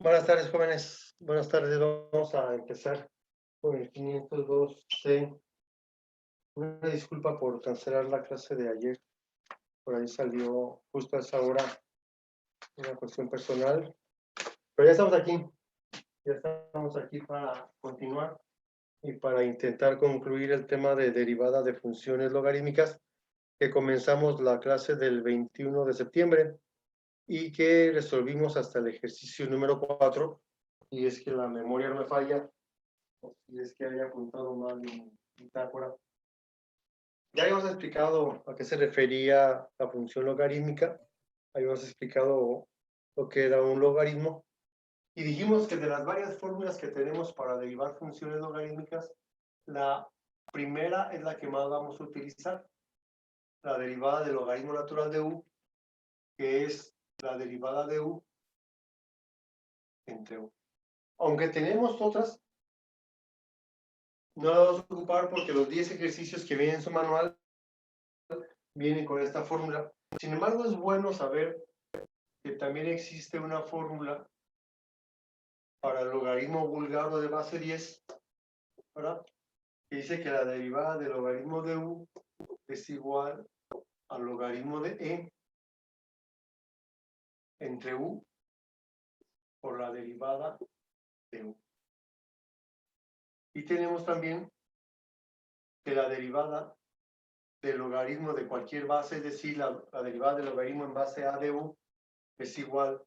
Buenas tardes, jóvenes. Buenas tardes. Vamos a empezar con el 502C. Una disculpa por cancelar la clase de ayer. Por ahí salió justo a esa hora una cuestión personal. Pero ya estamos aquí. Ya estamos aquí para continuar y para intentar concluir el tema de derivada de funciones logarítmicas que comenzamos la clase del 21 de septiembre y que resolvimos hasta el ejercicio número 4. Y es que la memoria no me falla. Y es que haya apuntado mal en bitácora. Ya habíamos explicado a qué se refería la función logarítmica, habíamos explicado lo que era un logaritmo, y dijimos que de las varias fórmulas que tenemos para derivar funciones logarítmicas, la primera es la que más vamos a utilizar, la derivada del logaritmo natural de u, que es la derivada de u entre u. Aunque tenemos otras, no las vamos a ocupar porque los 10 ejercicios que vienen en su manual vienen con esta fórmula. Sin embargo, es bueno saber que también existe una fórmula para el logaritmo búlgaro de base 10, ¿verdad? Que dice que la derivada del logaritmo de u es igual al logaritmo de e entre u por la derivada de u. Y tenemos también que la derivada del logaritmo de cualquier base, es decir, la derivada del logaritmo en base a de u, es igual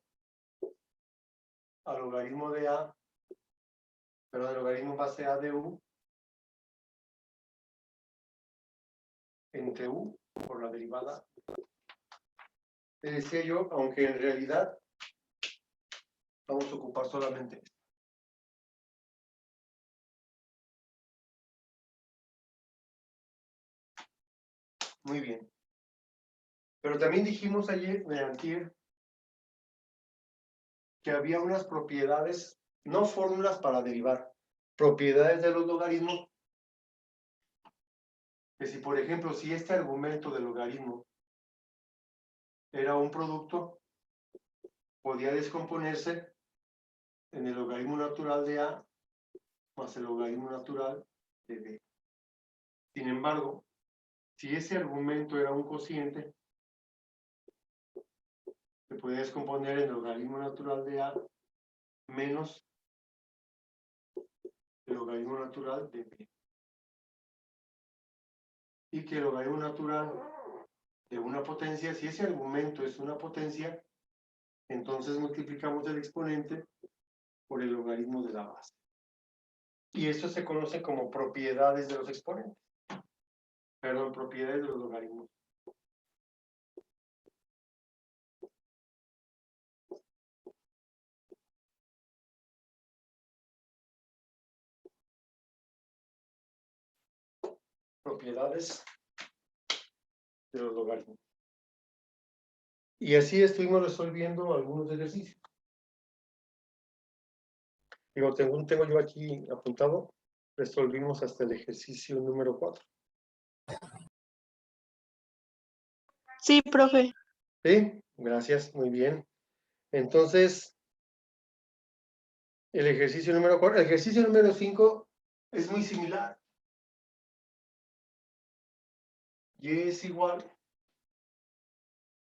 al logaritmo de a, pero del logaritmo en base a de u entre u por la derivada. Te decía yo, aunque en realidad vamos a ocupar solamente esto. Muy bien. Pero también dijimos ayer, antier, que había unas propiedades, no fórmulas para derivar, propiedades de los logaritmos, que si por ejemplo, si este argumento del logaritmo era un producto, podía descomponerse en el logaritmo natural de a más el logaritmo natural de b. Sin embargo, si ese argumento era un cociente, se podía descomponer en el logaritmo natural de a menos el logaritmo natural de b. Y que el logaritmo natural de una potencia, si ese argumento es una potencia, entonces multiplicamos el exponente por el logaritmo de la base. Y esto se conoce como propiedades de los exponentes. Perdón, propiedades de los logaritmos. Propiedades de los logaritmos. Y así estuvimos resolviendo algunos ejercicios. Digo, tengo yo aquí apuntado, resolvimos hasta el ejercicio número 4. Sí, profe. Sí, gracias, muy bien. Entonces, el ejercicio número 4, el ejercicio número 5 es muy similar. Y es igual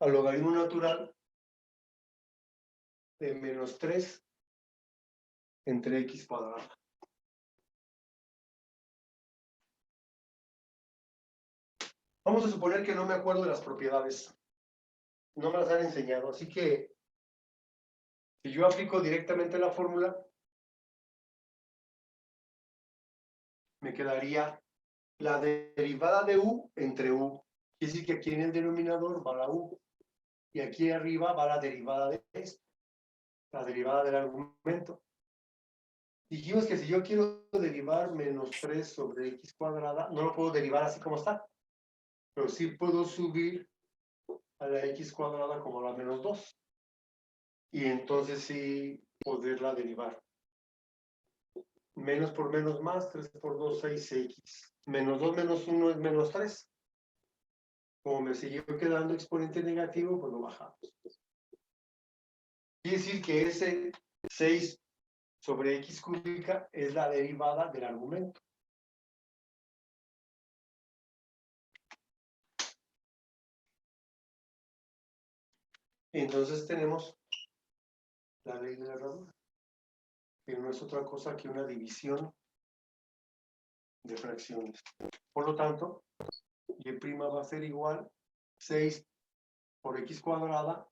al logaritmo natural de menos 3 entre x cuadrado. Vamos a suponer que no me acuerdo de las propiedades. No me las han enseñado, así que si yo aplico directamente la fórmula, me quedaría la derivada de u entre u. Quiere decir que aquí en el denominador va la u y aquí arriba va la derivada de esto, la derivada del argumento. Dijimos que si yo quiero derivar menos 3 sobre x cuadrada, no lo puedo derivar así como está, pero sí puedo subir a la x cuadrada como la menos 2 y entonces sí poderla derivar. Menos por menos más, 3 por 2, 6x. Menos 2 menos 1 es menos 3. Como me siguió quedando exponente negativo, pues lo bajamos. Quiere decir que ese 6 sobre x cúbica es la derivada del argumento. Entonces tenemos la ley de la herradura, que no es otra cosa que una división de fracciones. Por lo tanto, y' va a ser igual 6 por x cuadrada,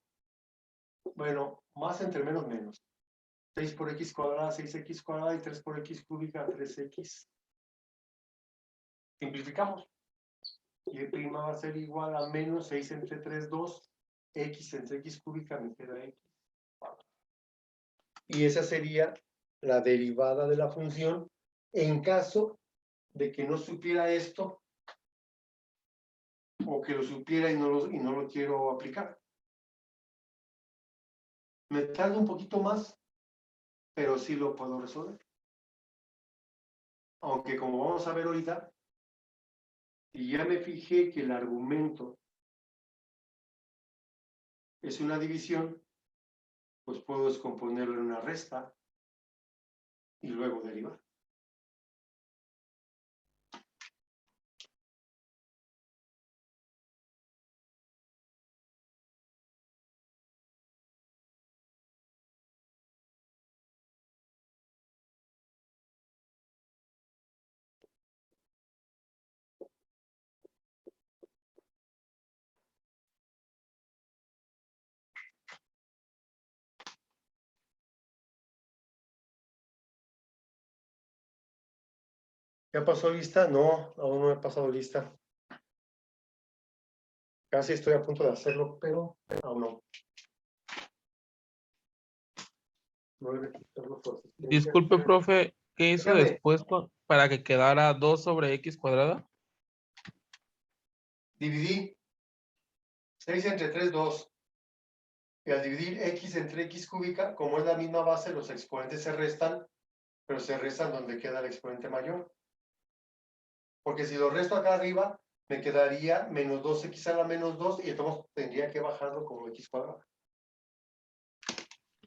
bueno, más entre menos menos. 6 por x cuadrada, 6x cuadrada, y 3 por x cúbica, 3x. Simplificamos. Y' va a ser igual a menos 6 entre 3, 2. X entre x cúbica me queda x. Y esa sería la derivada de la función en caso de que no supiera esto, o que lo supiera y no lo quiero aplicar. Me tarda un poquito más, pero sí lo puedo resolver. Aunque como vamos a ver ahorita, si ya me fijé que el argumento es una división, pues puedo descomponerlo en una resta y luego derivar. ¿Ya pasó lista? No, aún no he pasado lista. Casi estoy a punto de hacerlo, pero aún no. No debe quitarlo por asistencia. Disculpe, profe, ¿qué hizo Dígame. después para que quedara 2 sobre x cuadrada? Dividí 6 entre 3, 2. Y al dividir x entre x cúbica, como es la misma base, los exponentes se restan, pero se restan donde queda el exponente mayor. Porque si lo resto acá arriba, me quedaría menos 2x a la menos 2, y entonces tendría que bajarlo como x cuadrado.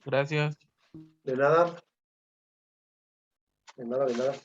Gracias. De nada. De nada, de nada.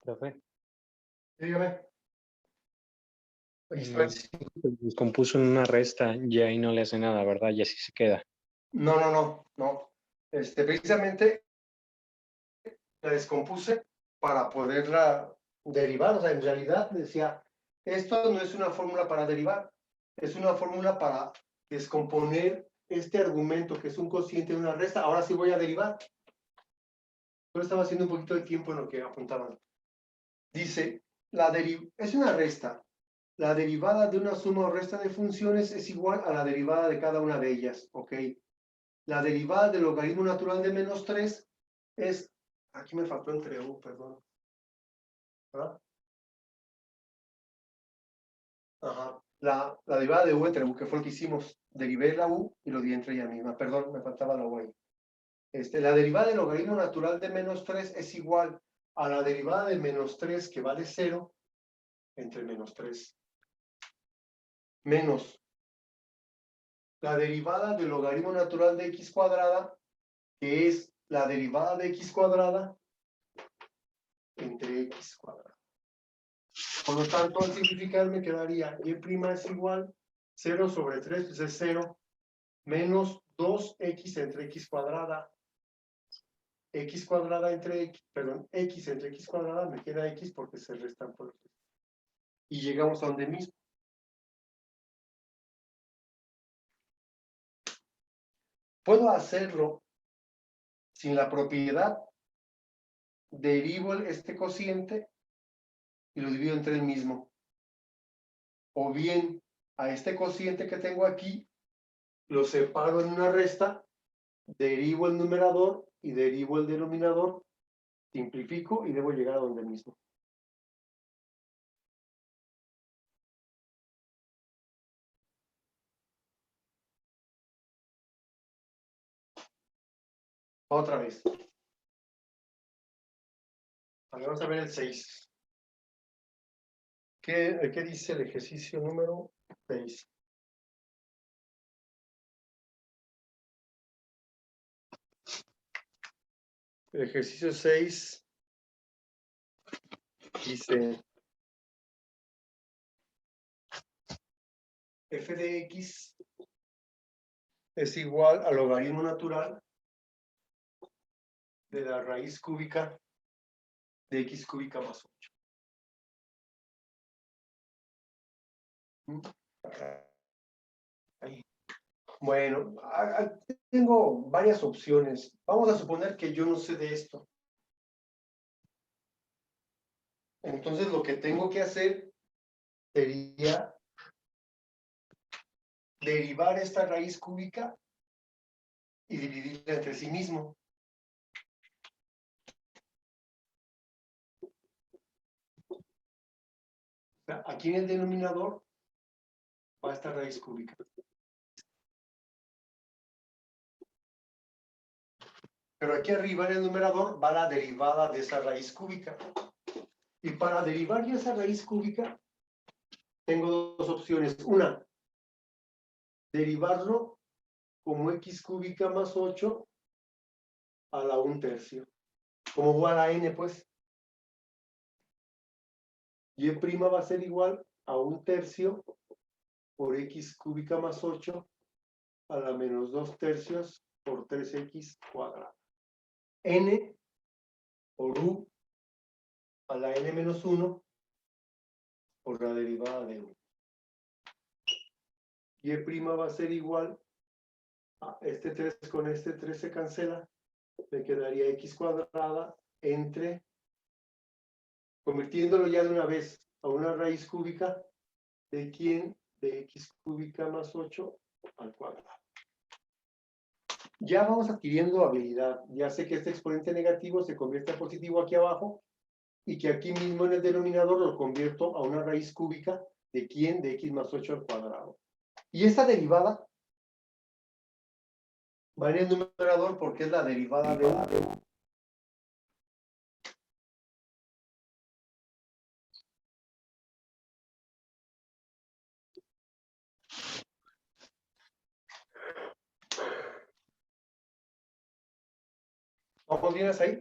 Profe, Dígame. se descompuso en una resta y ahí no le hace nada, ¿verdad? Y así se queda. No. Precisamente la descompuse para poderla derivar. O sea, en realidad decía, esto no es una fórmula para derivar, es una fórmula para descomponer este argumento que es un cociente de una resta. Ahora sí voy a derivar. Yo estaba haciendo un poquito de tiempo en lo que apuntaban. Dice, es una resta. La derivada de una suma o resta de funciones es igual a la derivada de cada una de ellas, ¿ok? La derivada del logaritmo natural de menos 3 es, aquí me faltó entre U, perdón. ¿Ah? Ajá. La derivada de u entre u, que fue lo que hicimos. Derivé la u y lo di entre ella misma. Perdón, me faltaba la u ahí. La derivada del logaritmo natural de menos 3 es igual a la derivada de menos 3 que vale 0 entre menos 3. Menos la derivada del logaritmo natural de x cuadrada, que es la derivada de x cuadrada entre x cuadrada. Por lo tanto, al simplificar me quedaría y' es igual 0 sobre 3, pues es 0, menos 2x entre x cuadrada. X cuadrada entre x, perdón, x entre x cuadrada, me queda x porque se restan por x. Y llegamos a donde mismo. Puedo hacerlo sin la propiedad, derivo este cociente y lo divido entre el mismo. O bien, a este cociente que tengo aquí, lo separo en una resta, derivo el numerador y derivo el denominador, simplifico y debo llegar a donde mismo. Otra vez. Vamos a ver el 6. ¿Qué dice el ejercicio número 6? El ejercicio 6 dice f de x es igual al logaritmo natural de la raíz cúbica de x cúbica más 8. Bueno, tengo varias opciones. Vamos a suponer que yo no sé de esto. Entonces lo que tengo que hacer sería derivar esta raíz cúbica y dividirla entre sí mismo. Aquí en el denominador va esta raíz cúbica. Pero aquí arriba en el numerador va la derivada de esa raíz cúbica. Y para derivar yo esa raíz cúbica, tengo dos opciones. Una, derivarlo como x cúbica más 8 a la 1/3. Como igual a n, pues. Y' va a ser igual a 1/3 por x cúbica más 8 a la menos 2/3 por 3x cuadrada. N por u a la n menos 1 por la derivada de 1. Y' va a ser igual a este 3 con este 3 se cancela. Me quedaría x cuadrada entre, convirtiéndolo ya de una vez a una raíz cúbica, ¿de quién? De x cúbica más 8 al cuadrado. Ya vamos adquiriendo habilidad. Ya sé que este exponente negativo se convierte a positivo aquí abajo y que aquí mismo en el denominador lo convierto a una raíz cúbica de quién? De x más 8 al cuadrado. Y esta derivada va en el numerador porque es la derivada de 1. ¿Vamos bien hasta ahí?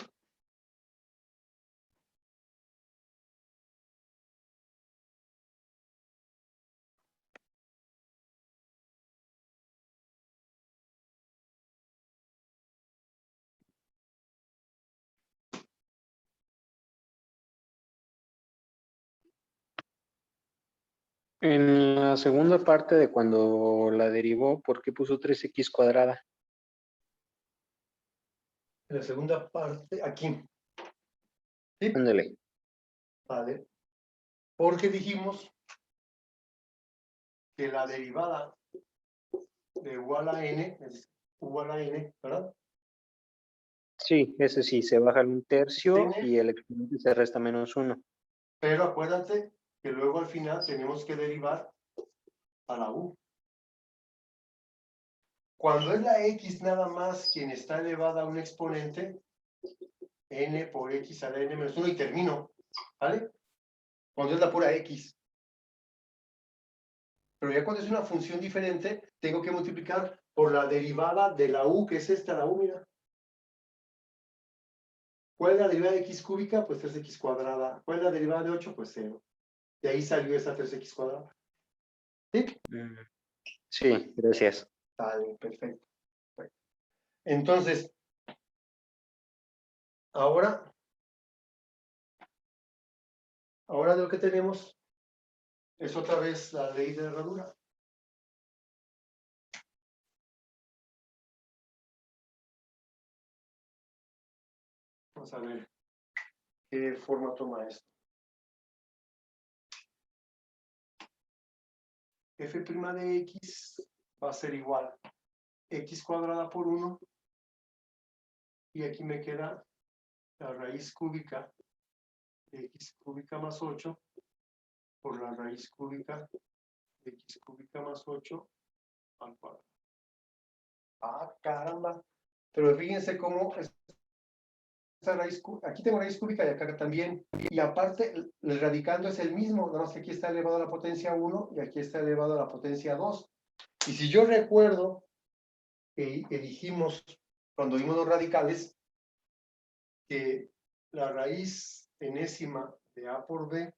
En la segunda parte de cuando la derivó, ¿por qué puso 3x cuadrada? En la segunda parte, aquí. ¿Sí? Ándale. Vale. Porque dijimos que la derivada de u a la n es u a la n, ¿verdad? Sí, ese sí, se baja al 1/3 Tiene. y el exponente se resta menos 1. Pero acuérdate que luego al final tenemos que derivar a la u. Cuando es la x nada más quien está elevada a un exponente, n por x a la n menos 1 y termino, ¿vale? Cuando es la pura x. Pero ya cuando es una función diferente, tengo que multiplicar por la derivada de la u, que es esta, la u, mira. ¿Cuál es la derivada de x cúbica? Pues 3x cuadrada. ¿Cuál es la derivada de 8? Pues 0. De ahí salió esa 3x cuadrada. ¿Sí? Sí, gracias. Vale, perfecto. Entonces, ahora de lo que tenemos es otra vez la ley de herradura. Vamos a ver qué forma toma esto. F' de x va a ser igual a x cuadrada por 1 y aquí me queda la raíz cúbica de x cúbica más 8 por la raíz cúbica de x cúbica más 8 al cuadrado. Ah, caramba. Pero fíjense cómo esta raíz, aquí tengo raíz cúbica y acá también. Y aparte, el radicando es el mismo, nada más que aquí está elevado a la potencia 1 y aquí está elevado a la potencia 2. Y si yo recuerdo que dijimos cuando vimos los radicales, que la raíz enésima de A por B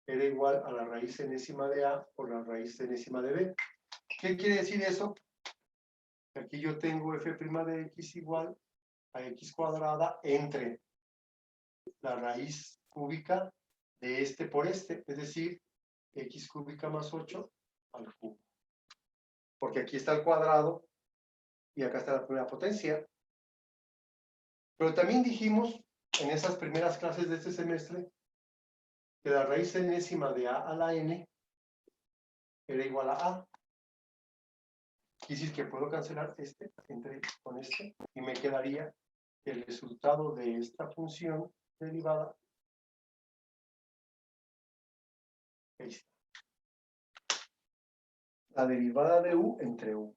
era igual a la raíz enésima de A por la raíz enésima de B. ¿Qué quiere decir eso? Aquí yo tengo f' de x igual a x cuadrada entre la raíz cúbica de este por este, es decir, x cúbica más 8 al cubo. Porque aquí está el cuadrado y acá está la primera potencia. Pero también dijimos en esas primeras clases de este semestre que la raíz enésima de a la n era igual a a. Quiere decir que puedo cancelar este entre con este y me quedaría el resultado de esta función derivada. Ahí está. La derivada de u entre u.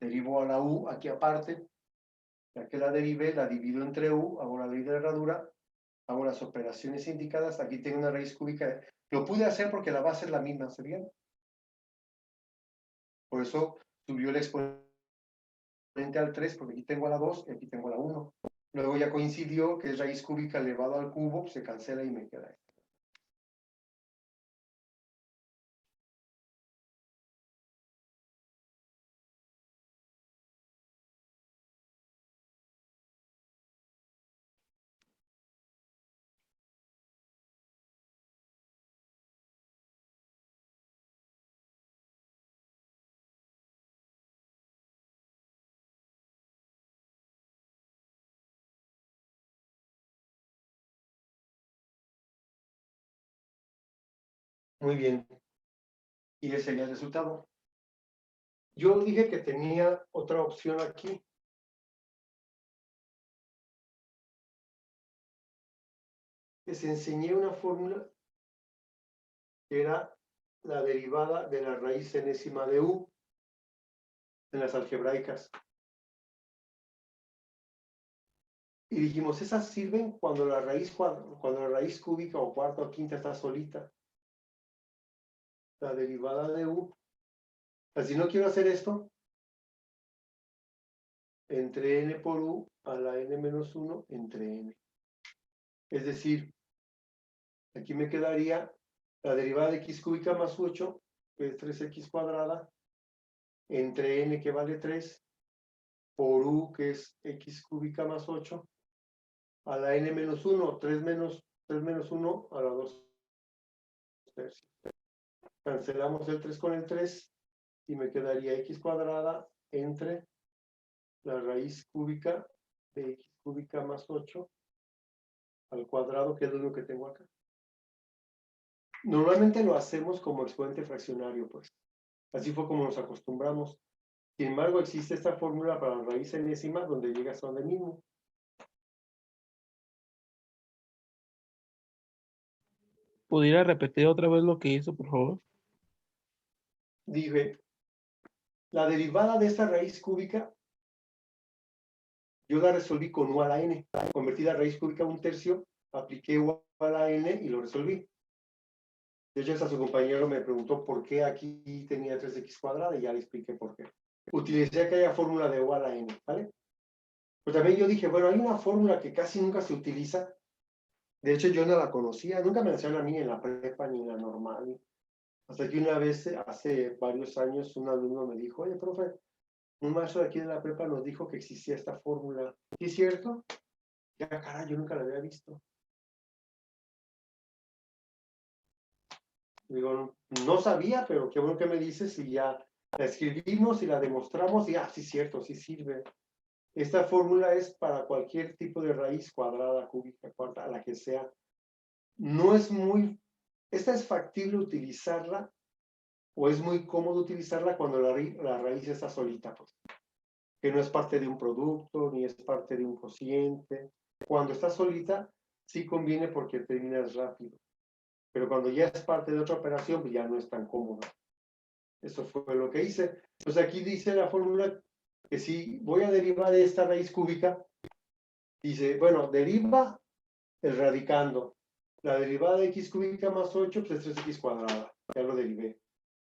Derivo a la u aquí aparte. Ya que la derivé, la divido entre u, hago la ley de herradura, hago las operaciones indicadas. Aquí tengo una raíz cúbica. Lo pude hacer porque la base es la misma, ¿se bien? Por eso subió el exponente al 3, porque aquí tengo a la 2 y aquí tengo a la 1. Luego ya coincidió que es raíz cúbica elevado al cubo, se cancela y me queda esto. Muy bien. Y ese sería el resultado. Yo dije que tenía otra opción aquí. Les enseñé una fórmula que era la derivada de la raíz enésima de u en las algebraicas. Y dijimos, esas sirven cuando la raíz cúbica o cuarta o quinta está solita. La derivada de u. Si no quiero hacer esto, entre n por u a la n menos 1 entre n. Es decir, aquí me quedaría la derivada de x cúbica más 8, que es 3x cuadrada, entre n que vale 3, por u, que es x cúbica más 8, a la n menos 1, 3 menos 1 a la 2 tercios. Cancelamos el 3 con el 3 y me quedaría x cuadrada entre la raíz cúbica de x cúbica más 8 al cuadrado, que es lo único que tengo acá. Normalmente lo hacemos como exponente fraccionario, pues. Así fue como nos acostumbramos. Sin embargo, existe esta fórmula para la raíz enésima donde llega hasta donde mismo. ¿Pudiera repetir otra vez lo que hizo, por favor? dije, la derivada de esta raíz cúbica, yo la resolví con u a la n, convertí la raíz cúbica a 1/3, apliqué u a la n y lo resolví. De hecho, hasta su compañero me preguntó por qué aquí tenía 3x cuadrada y ya le expliqué por qué. Utilicé aquella fórmula de u a la n, ¿vale? Pues también yo dije, bueno, hay una fórmula que casi nunca se utiliza. De hecho, yo no la conocía, nunca me la enseñaron a mí en la prepa ni en la normal. Hasta que una vez, hace varios años, un alumno me dijo, oye, profe, un maestro de aquí de la prepa nos dijo que existía esta fórmula. ¿Sí es cierto? Ya, caray, yo nunca la había visto. Digo, no sabía, pero qué bueno que me dices y ya la escribimos y la demostramos y, sí es cierto, sí sirve. Esta fórmula es para cualquier tipo de raíz cuadrada, cúbica, cuarta, la que sea. No es muy, esta es factible utilizarla o es muy cómodo utilizarla cuando la raíz está solita, pues, que no es parte de un producto ni es parte de un cociente. Cuando está solita, sí conviene porque terminas rápido, pero cuando ya es parte de otra operación, pues ya no es tan cómodo. Eso fue lo que hice. Entonces aquí dice la fórmula que si voy a derivar de esta raíz cúbica, dice, bueno, deriva el radicando. La derivada de x cúbica más 8, pues es 3x cuadrada. Ya lo derivé.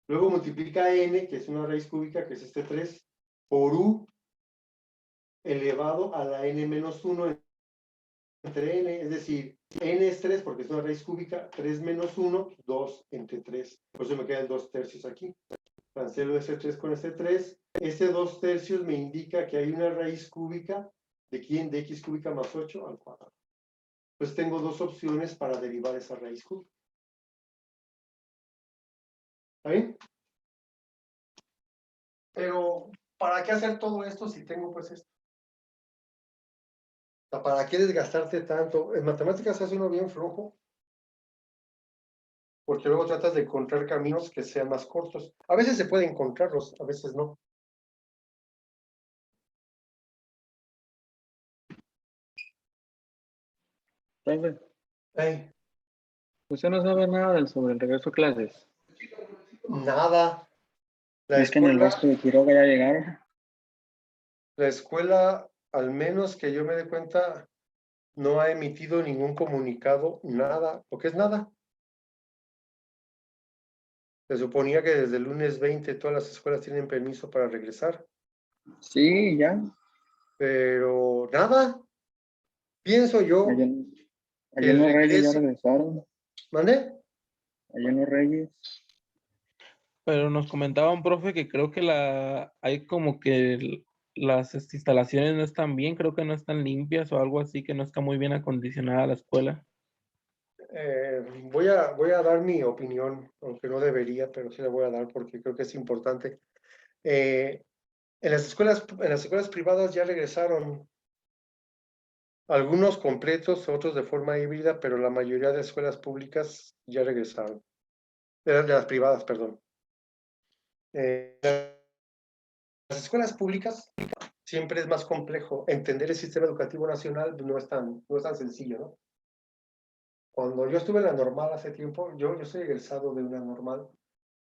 Luego multiplica n, que es una raíz cúbica, que es este 3, por u elevado a la n menos 1 entre n. Es decir, n es 3 porque es una raíz cúbica, 3 menos 1, 2 entre 3. Por eso me quedan 2/3 aquí. Cancelo ese 3 con ese 3. Este 2/3 me indica que hay una raíz cúbica de quién, de x cúbica más 8 al cuadrado. Pues tengo dos opciones para derivar esa raíz cúbica. ¿Está bien? Pero, ¿para qué hacer todo esto si tengo pues esto? O sea, ¿para qué desgastarte tanto? En matemáticas se hace uno bien flojo, porque luego tratas de encontrar caminos que sean más cortos. A veces se puede encontrarlos, a veces no. Profe, Hey, usted no sabe nada sobre el regreso a clases. nada. La Es que en el Bosque de Quiroga ya llegaron. la escuela, al menos que yo me dé cuenta, no ha emitido ningún comunicado, nada, porque es nada. Se suponía que desde el lunes 20 todas las escuelas tienen permiso para regresar, Sí, ya. pero nada. Pienso yo Ayer, que ayer el los Reyes ya regreso, regresaron. ¿mande? Ayer los Reyes. Pero nos comentaba un profe que creo que hay como que las instalaciones no están bien, creo que no están limpias o algo así, que no está muy bien acondicionada la escuela. Voy a dar mi opinión, aunque no debería, pero sí la voy a dar porque creo que es importante. En las escuelas privadas ya regresaron, algunos completos, otros de forma híbrida, pero la mayoría de escuelas públicas ya regresaron. De las privadas, perdón. Las escuelas públicas siempre es más complejo. Entender el sistema educativo nacional no es tan sencillo, ¿no? Cuando yo estuve en la normal hace tiempo, yo soy egresado de una normal,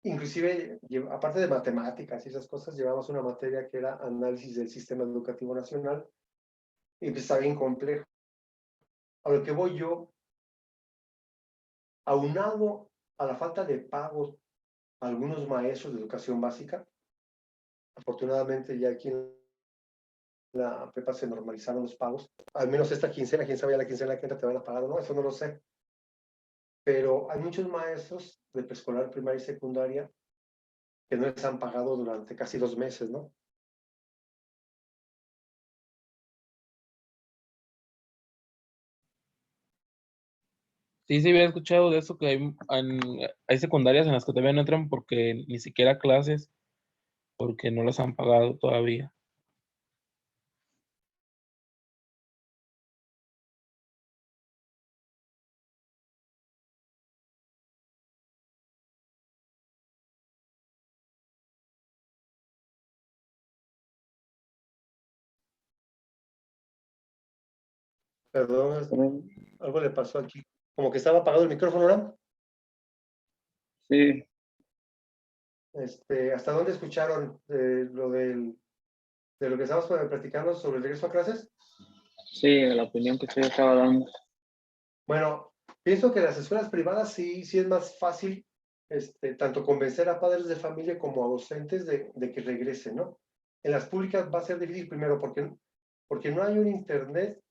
inclusive, aparte de matemáticas y esas cosas, llevamos una materia que era análisis del sistema educativo nacional, y pues está bien complejo. A lo que voy yo, aunado a la falta de pagos a algunos maestros de educación básica, afortunadamente ya aquí en la prepa se normalizaron los pagos, al menos esta quincena, quién sabe ya la quincena que entra te van a pagar o no, eso no lo sé. Pero hay muchos maestros de preescolar, primaria y secundaria que no les han pagado durante casi 2 meses, ¿no? Sí, sí, había escuchado de eso, que hay secundarias en las que todavía no entran porque ni siquiera clases, porque no las han pagado todavía. Perdón, Pero, algo le pasó aquí. Como que estaba apagado el micrófono, ¿no? sí, ¿Hasta dónde escucharon de lo que estamos platicando sobre el regreso a clases? Sí, la opinión que usted estaba dando. Bueno, pienso que las escuelas privadas sí es más fácil tanto convencer a padres de familia como a docentes de que regresen, ¿no? En las públicas va a ser difícil primero porque no hay un internet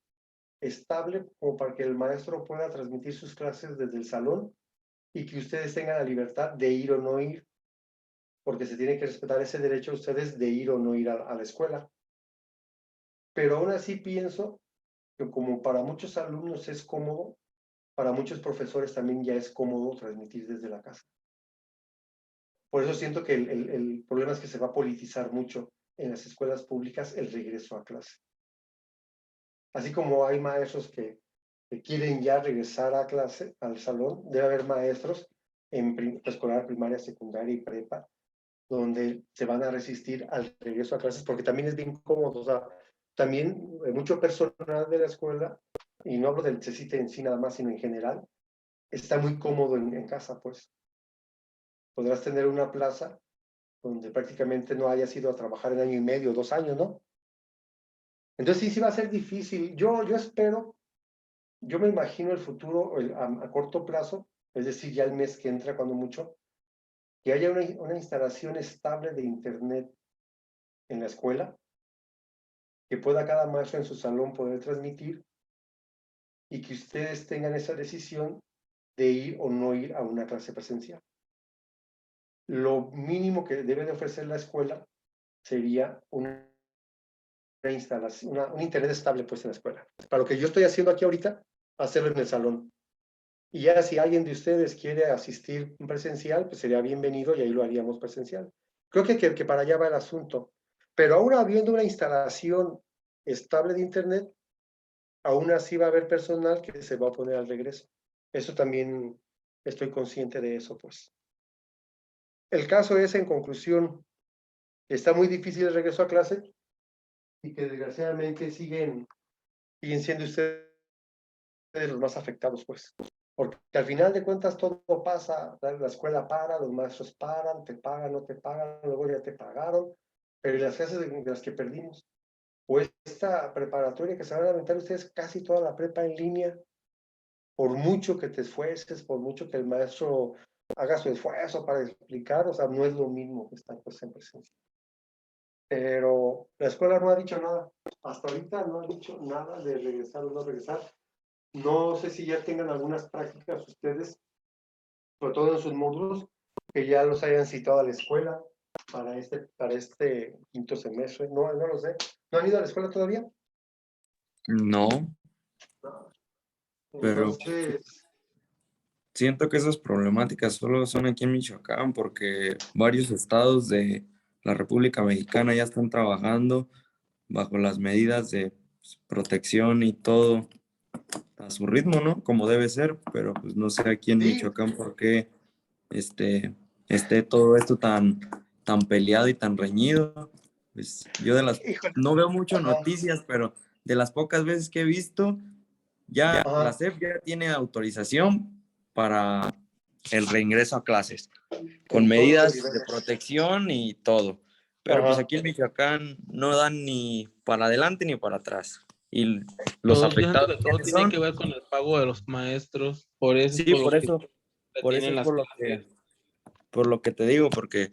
estable como para que el maestro pueda transmitir sus clases desde el salón y que ustedes tengan la libertad de ir o no ir, porque se tiene que respetar ese derecho a ustedes de ir o no ir a la escuela. Pero aún así pienso que como para muchos alumnos es cómodo, para muchos profesores también ya es cómodo transmitir desde la casa. Por eso siento que el problema es que se va a politizar mucho en las escuelas públicas el regreso a clase. Así como hay maestros que quieren ya regresar a clase, al salón, debe haber maestros en escolar, primaria, secundaria y prepa, donde se van a resistir al regreso a clases, porque también es bien cómodo. O sea, también mucho personal de la escuela, y no hablo del CECITE en sí nada más, sino en general, está muy cómodo en casa, pues. Podrás tener una plaza donde prácticamente no hayas ido a trabajar en año y medio, 2 años, ¿no? Entonces sí va a ser difícil. Yo espero, yo me imagino el futuro a corto plazo, es decir, ya el mes que entra cuando mucho, que haya una instalación estable de internet en la escuela, que pueda cada maestro en su salón poder transmitir y que ustedes tengan esa decisión de ir o no ir a una clase presencial. Lo mínimo que debe de ofrecer la escuela sería una instalación, un internet estable pues en la escuela. Para lo que yo estoy haciendo aquí ahorita, hacerlo en el salón. Y ya si alguien de ustedes quiere asistir presencial, pues sería bienvenido y ahí lo haríamos presencial. Creo que para allá va el asunto. Pero aún habiendo una instalación estable de internet, aún así va a haber personal que se va a oponer al regreso. Eso también estoy consciente de eso, pues. El caso es, en conclusión, que está muy difícil el regreso a clase y que desgraciadamente siguen siendo ustedes los más afectados, pues. Porque al final de cuentas todo pasa, la escuela para, los maestros paran, te pagan, no te pagan, luego ya te pagaron, pero ¿y las clases de las que perdimos? O esta preparatoria que se van a aventar ustedes casi toda la prepa en línea, por mucho que te esfuerces, por mucho que el maestro haga su esfuerzo para explicar, o sea, no es lo mismo que estar pues en presencia. Pero la escuela no ha dicho nada, hasta ahorita no ha dicho nada de regresar o no regresar. No sé si ya tengan algunas prácticas ustedes, sobre todo en sus módulos, que ya los hayan citado a la escuela para este quinto semestre. No lo sé. ¿No han ido a la escuela todavía? No, pero Entonces, siento que esas problemáticas solo son aquí en Michoacán porque varios estados de la República Mexicana ya están trabajando bajo las medidas de protección y todo a su ritmo, ¿no? Como debe ser, pero pues no sé aquí en sí, Michoacán por qué esté todo esto tan peleado y tan reñido. Pues yo híjole. no veo mucho Ajá, noticias, pero de las pocas veces que he visto, ya la ajá. SEP ya tiene autorización para el reingreso a clases, con En todos los medidas de niveles. protección y todo. Pero pues Ajá. aquí en Michoacán no dan ni para adelante ni para atrás. Y los Todo, yo siento afectados, que todo ¿quiénes tiene que son? ver con el pago de los maestros, por eso es Sí, por lo que por eso tienen es las clases. por lo que te digo, porque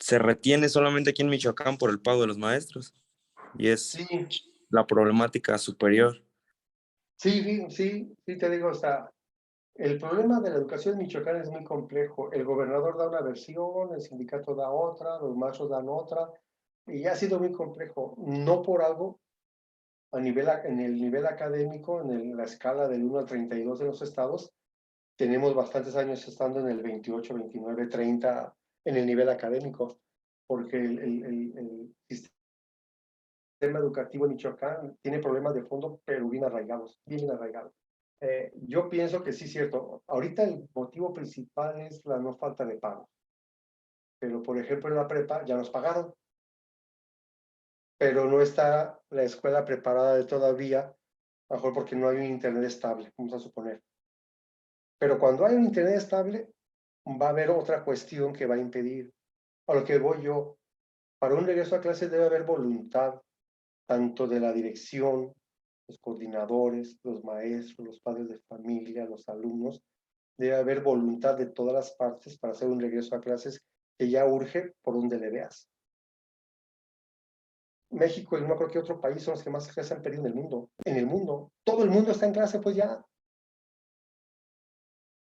se retiene solamente aquí en Michoacán por el pago de los maestros. Y es Sí, la problemática superior. sí, te digo, o sea, el problema de la educación en Michoacán es muy complejo. El gobernador da una versión, el sindicato da otra, los maestros dan otra, y ha sido muy complejo. No por algo, en el nivel académico, la escala del 1 al 32 de los estados, tenemos bastantes años estando en el 28, 29, 30 en el nivel académico, porque el sistema educativo en Michoacán tiene problemas de fondo, pero bien arraigados, bien arraigados. Yo pienso que sí es cierto. Ahorita el motivo principal es la no falta de pago. Pero, por ejemplo, en la prepa ya nos pagaron, pero no está la escuela preparada de todavía, a lo mejor porque no hay un internet estable, vamos a suponer. Pero cuando hay un internet estable, va a haber otra cuestión que va a impedir A lo que voy yo, para un regreso a clases debe haber voluntad, tanto de la dirección, los coordinadores, los maestros, los padres de familia, los alumnos. Debe haber voluntad de todas las partes para hacer un regreso a clases que ya urge por donde le veas. México y no creo que otro país son los que más clases han perdido en el mundo. En el mundo. Todo el mundo está en clase, pues ya.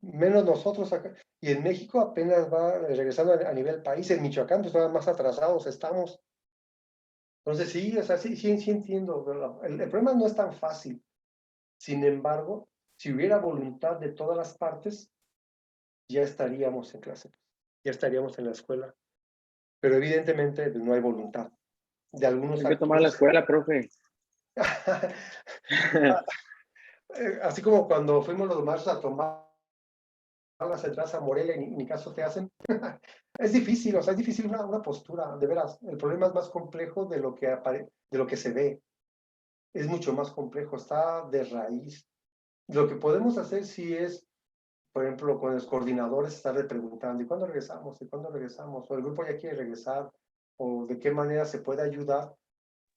Menos nosotros acá. Y en México apenas va regresando a nivel país. En Michoacán, pues todavía más atrasados estamos. Entonces sí, o sea, sí entiendo. El problema no es tan fácil. Sin embargo, si hubiera voluntad de todas las partes, ya estaríamos en clase. Ya estaríamos en la escuela. Pero evidentemente pues, no hay voluntad. De algunos Hay que tomar la escuela, profe. Así como cuando fuimos los maestros a tomar las entradas a Morelia y ni caso te hacen. Es difícil, o sea, es difícil una postura, de veras. El problema es más complejo de lo que se ve. Es mucho más complejo, está de raíz. Lo que podemos hacer sí es, por ejemplo, con los coordinadores, estarle preguntando, ¿y cuándo regresamos? ¿Y cuándo regresamos? O el grupo ya quiere regresar, o de qué manera se puede ayudar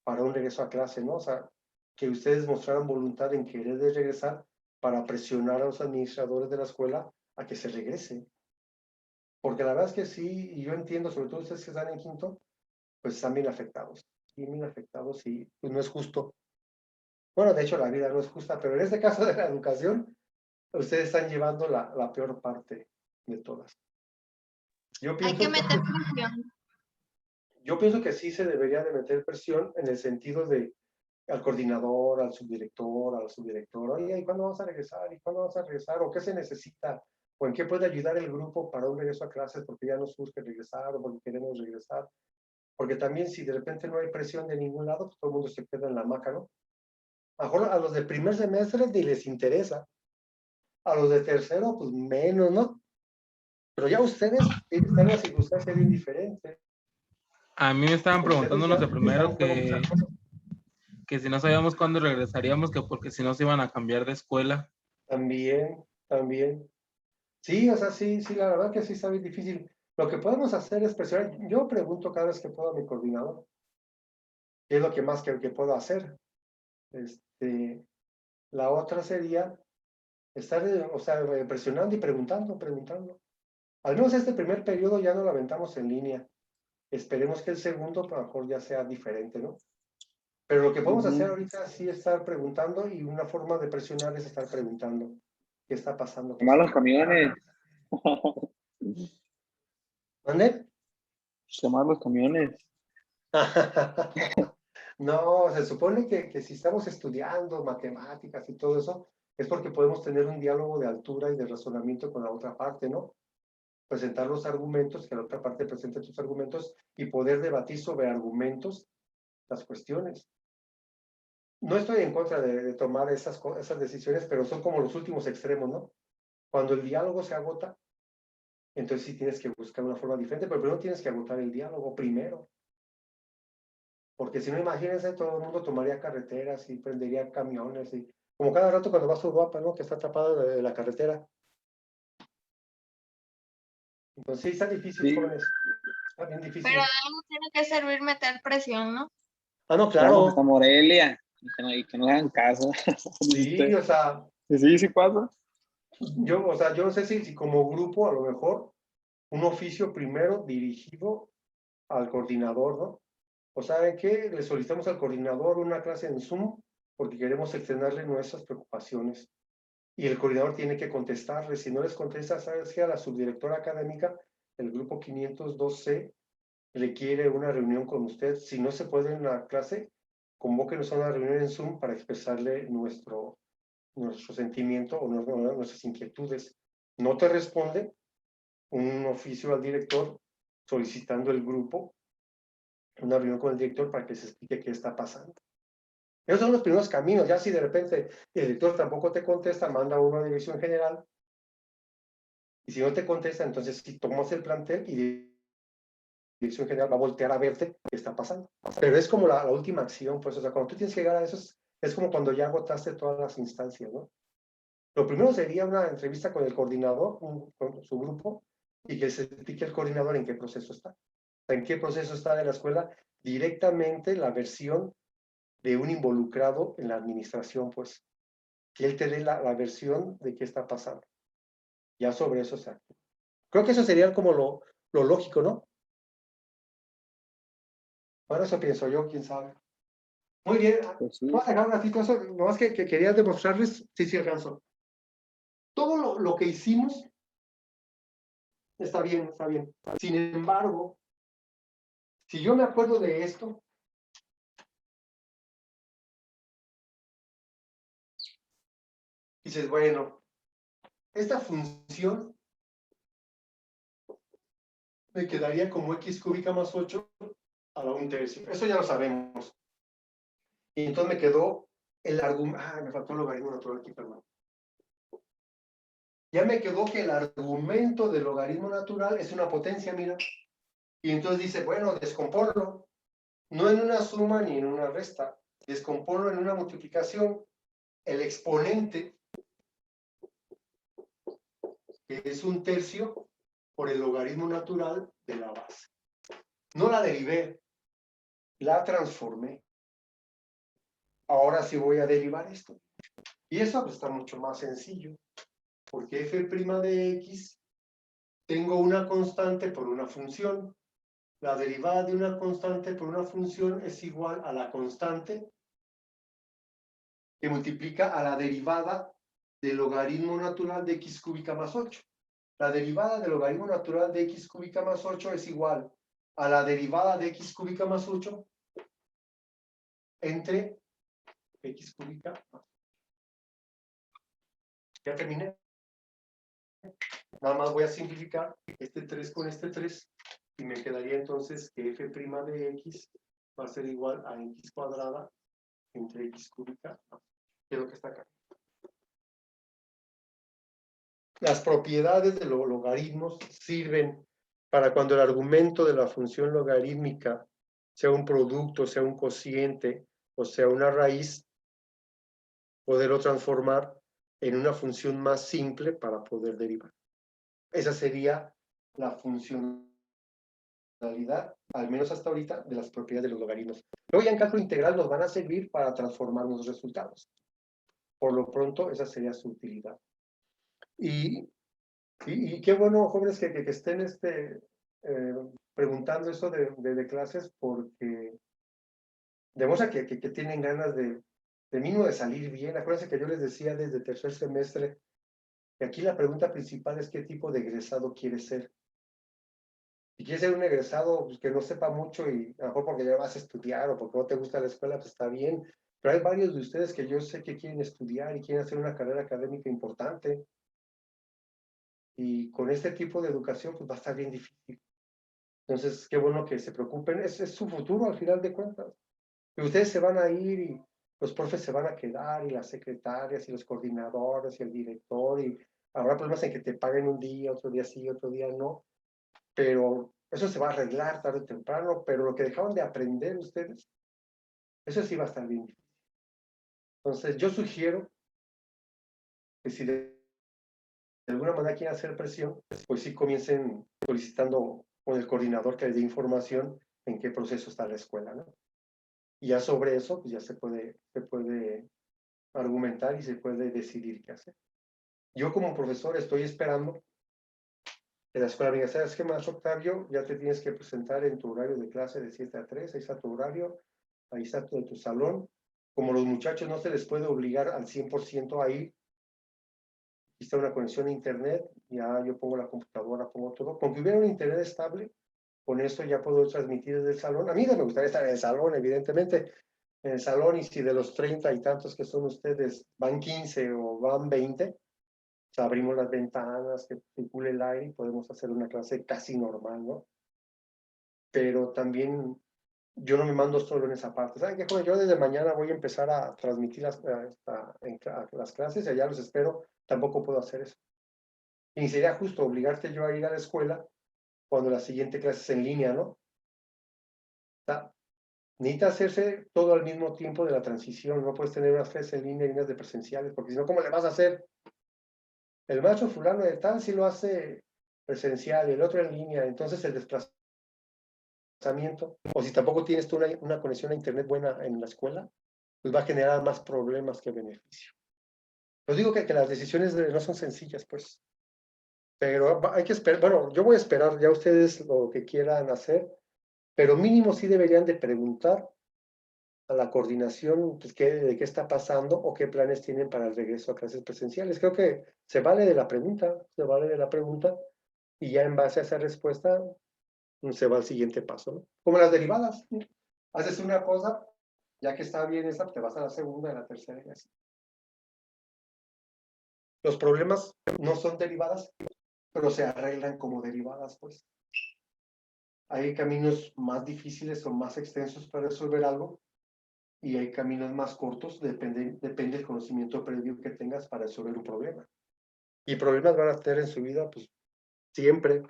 para un regreso a clase, ¿no? O sea, que ustedes mostraran voluntad en querer de regresar para presionar a los administradores de la escuela a que se regrese. Porque la verdad es que sí, y yo entiendo, sobre todo ustedes que están en quinto, pues están bien afectados. Bien afectados y pues no es justo. Bueno, de hecho la vida no es justa, pero en este caso de la educación, ustedes están llevando la peor parte de todas. Yo Hay pienso que meter presión. Yo pienso que sí se debería de meter presión en el sentido de al coordinador, al subdirector, al subdirector, oye, ¿y cuándo vamos a regresar? ¿Y cuándo vamos a regresar? ¿O qué se necesita? ¿O en qué puede ayudar el grupo para un regreso a clases? Porque ya nos surge regresar o porque queremos regresar. Porque también si de repente no hay presión de ningún lado, pues todo el mundo se queda en la hamaca, ¿no? A lo mejor a los de primer semestre ni les interesa. A los de tercero, pues menos, ¿no? Pero ya ustedes están en una circunstancia bien diferente. A mí me estaban preguntando los de primero Están comenzando. que si no sabíamos cuándo regresaríamos, que porque si no se iban a cambiar de escuela. También. Sí, o sea, sí, la verdad que sí está bien difícil. Lo que podemos hacer es presionar. Yo pregunto cada vez que puedo a mi coordinador, ¿qué es lo que más que puedo hacer? La otra sería estar, o sea, presionando y preguntando. Al menos este primer periodo ya no lo aventamos en línea. Esperemos que el segundo, a lo mejor ya sea diferente, ¿no? Pero lo que podemos hacer ahorita sí es estar preguntando y una forma de presionar es estar preguntando qué está pasando. Tomar los camiones. ¿Dónde? Tomar los camiones. No, se supone que si estamos estudiando matemáticas y todo eso, es porque podemos tener un diálogo de altura y de razonamiento con la otra parte, ¿no? Presentar los argumentos, que la otra parte presente sus argumentos y poder debatir sobre argumentos las cuestiones. No estoy en contra de tomar esas decisiones, pero son como los últimos extremos, ¿no? Cuando el diálogo se agota, entonces sí tienes que buscar una forma diferente, pero primero tienes que agotar el diálogo primero. Porque si no, imagínense, todo el mundo tomaría carreteras y prendería camiones. Y como cada rato cuando vas a Uruapan, ¿no? Que está tapada de la carretera. Entonces sí, está difícil, Sí. jóvenes. Está bien difícil. Pero de algo tiene que servir meter presión, ¿no? Ah, no, Vamos claro. hasta Morelia. Y que no hagan caso. Sí, o sea, Sí pasa. yo no sé si como grupo, a lo mejor, un oficio primero dirigido al coordinador, ¿no? O ¿saben qué? Le solicitamos al coordinador una clase en Zoom porque queremos extenderle nuestras preocupaciones. Y el coordinador tiene que contestarle. Si no les contesta, ¿sabes qué? A la subdirectora académica, el grupo 502C, requiere una reunión con usted. Si no se puede en la clase, convóquenos a una reunión en Zoom para expresarle nuestro sentimiento o nuestras inquietudes. No te responde un oficio al director solicitando el grupo una reunión con el director para que se explique qué está pasando. Esos son los primeros caminos. Ya si de repente el director tampoco te contesta, manda uno a dirección general. Y si no te contesta, entonces si tomas el plantel y dirección general va a voltear a verte qué está pasando. Pero es como la última acción, pues, o sea, cuando tú tienes que llegar a eso, es como cuando ya agotaste todas las instancias, ¿no? Lo primero sería una entrevista con el coordinador, con su grupo, y que se explique el coordinador en qué proceso está. ¿En qué proceso está de la escuela? Directamente la versión de un involucrado en la administración, pues, que él te dé la versión de qué está pasando. Ya sobre eso se actúa. Creo que eso sería como lo lógico, ¿no? Bueno, eso pienso yo, quién sabe. Muy bien, Pues sí. voy a dejar un ratito eso, nomás que quería demostrarles, sí, alcanzo. Todo lo que hicimos está bien, está bien. Sin embargo, si yo me acuerdo de esto, dices, bueno, esta función me quedaría como x cúbica más 8 a la 1/3. Eso ya lo sabemos. Y entonces me quedó el argumento. Me faltó el logaritmo natural aquí, perdón. Ya me quedó que el argumento del logaritmo natural es una potencia, mira. Y entonces dice, bueno, descomponlo. No en una suma ni en una resta. Descomponlo en una multiplicación. El exponente, que es 1/3 por el logaritmo natural de la base. No la derivé, la transformé. Ahora sí voy a derivar esto. Y eso pues, está mucho más sencillo, porque f' de x, tengo una constante por una función. La derivada de una constante por una función es igual a la constante que multiplica a la derivada del logaritmo natural de x cúbica más 8. La derivada del logaritmo natural de x cúbica más 8 es igual a la derivada de x cúbica más 8 entre x cúbica más 8. Ya terminé. Nada más voy a simplificar este 3 con este 3 y me quedaría entonces que f' de x va a ser igual a x cuadrada entre x cúbica, que es lo que está acá. Las propiedades de los logaritmos sirven para cuando el argumento de la función logarítmica sea un producto, sea un cociente o sea una raíz, poderlo transformar en una función más simple para poder derivar. Esa sería la funcionalidad, al menos hasta ahorita, de las propiedades de los logaritmos. Luego ya en cálculo integral nos van a servir para transformar los resultados. Por lo pronto, esa sería su utilidad. Y qué bueno, jóvenes, que estén preguntando eso de clases, porque demuestra que tienen ganas de mínimo de salir bien. Acuérdense que yo les decía desde tercer semestre que aquí la pregunta principal es qué tipo de egresado quieres ser. Si quieres ser un egresado pues, que no sepa mucho y a lo mejor porque ya vas a estudiar o porque no te gusta la escuela, pues está bien. Pero hay varios de ustedes que yo sé que quieren estudiar y quieren hacer una carrera académica importante. Y con este tipo de educación, pues va a estar bien difícil. Entonces, qué bueno que se preocupen. Es su futuro al final de cuentas. Y ustedes se van a ir y los profes se van a quedar y las secretarias y los coordinadores y el director y habrá problemas en que te paguen un día, otro día sí, otro día no. Pero eso se va a arreglar tarde o temprano, pero lo que dejaron de aprender ustedes, eso sí va a estar bien difícil. Entonces, yo sugiero que si de alguna manera quieren hacer presión, pues sí comiencen solicitando con el coordinador que les dé información en qué proceso está la escuela, ¿no? Y ya sobre eso, pues ya se puede argumentar y se puede decidir qué hacer. Yo como profesor estoy esperando que la escuela me diga, ¿sabes qué, maestro Octavio? Ya te tienes que presentar en tu horario de clase de 7 a 3, ahí está tu horario, ahí está tu salón. Como los muchachos no se les puede obligar al 100% a ir, aquí está una conexión a internet, ya yo pongo la computadora, pongo todo. Con que hubiera un internet estable, con eso ya puedo transmitir desde el salón. A mí no me gustaría estar en el salón, evidentemente, en el salón, y si de los 30 y tantos que son ustedes van 15 o van 20, pues abrimos las ventanas, que circule el aire y podemos hacer una clase casi normal, ¿no? Pero también yo no me mando solo en esa parte. ¿Saben qué, joven? Yo desde mañana voy a empezar a transmitir las clases y allá los espero. Tampoco puedo hacer eso. Y ni sería justo obligarte yo a ir a la escuela cuando la siguiente clase es en línea, ¿no? O sea, necesita hacerse todo al mismo tiempo de la transición. No puedes tener unas clases en línea y unas de presenciales, porque si no, ¿cómo le vas a hacer? El maestro fulano de tal sí lo hace presencial y el otro en línea. Entonces el desplazamiento desplazamiento, o si tampoco tienes tú una conexión a internet buena en la escuela, pues va a generar más problemas que beneficio. Os digo que las decisiones no son sencillas, pues. Pero hay que esperar, bueno, yo voy a esperar ya ustedes lo que quieran hacer, pero mínimo sí deberían de preguntar a la coordinación pues, de qué está pasando o qué planes tienen para el regreso a clases presenciales. Creo que se vale de la pregunta, y ya en base a esa respuesta se va al siguiente paso, ¿no? Como las derivadas, ¿no? Haces una cosa, ya que está bien esa, te vas a la segunda, a la tercera y así. Los problemas no son derivadas, pero se arreglan como derivadas, pues. Hay caminos más difíciles o más extensos para resolver algo y hay caminos más cortos, depende del conocimiento previo que tengas para resolver un problema. Y problemas van a tener en su vida, pues, siempre.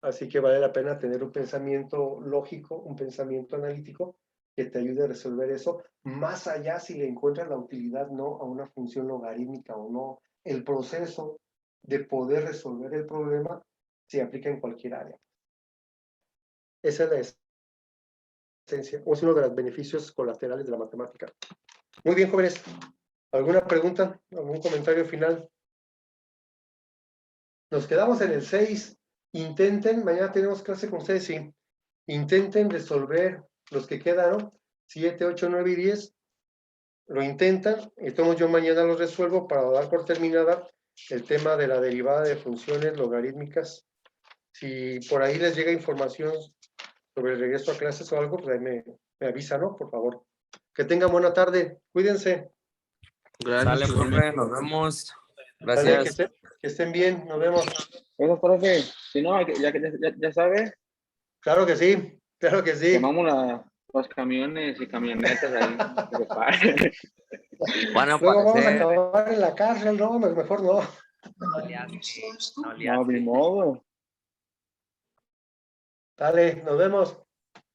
Así que vale la pena tener un pensamiento lógico, un pensamiento analítico que te ayude a resolver eso, más allá si le encuentras la utilidad no a una función logarítmica o no. El proceso de poder resolver el problema se aplica en cualquier área. Esa es la esencia, o es uno de los beneficios colaterales de la matemática. Muy bien, jóvenes. ¿Alguna pregunta? ¿Algún comentario final? Nos quedamos en el 6. Intenten, mañana tenemos clase con ustedes, sí. Intenten resolver los que quedaron, 7, 8, 9 y 10. Lo intentan, entonces yo mañana los resuelvo para dar por terminada el tema de la derivada de funciones logarítmicas. Si por ahí les llega información sobre el regreso a clases o algo, pues ahí me avisan, ¿no? Por favor. Que tengan buena tarde. Cuídense. Sale, profe, nos vemos. Gracias. Dale, que estén bien. Nos vemos. Eso, profe. Si no, ya sabes, Claro que sí. Claro que sí. quemamos los camiones y camionetas ahí. Que se paren. Van a Luego vamos a aparecer. acabar en la cárcel, no, mejor no. No, ni modo. Dale, nos vemos.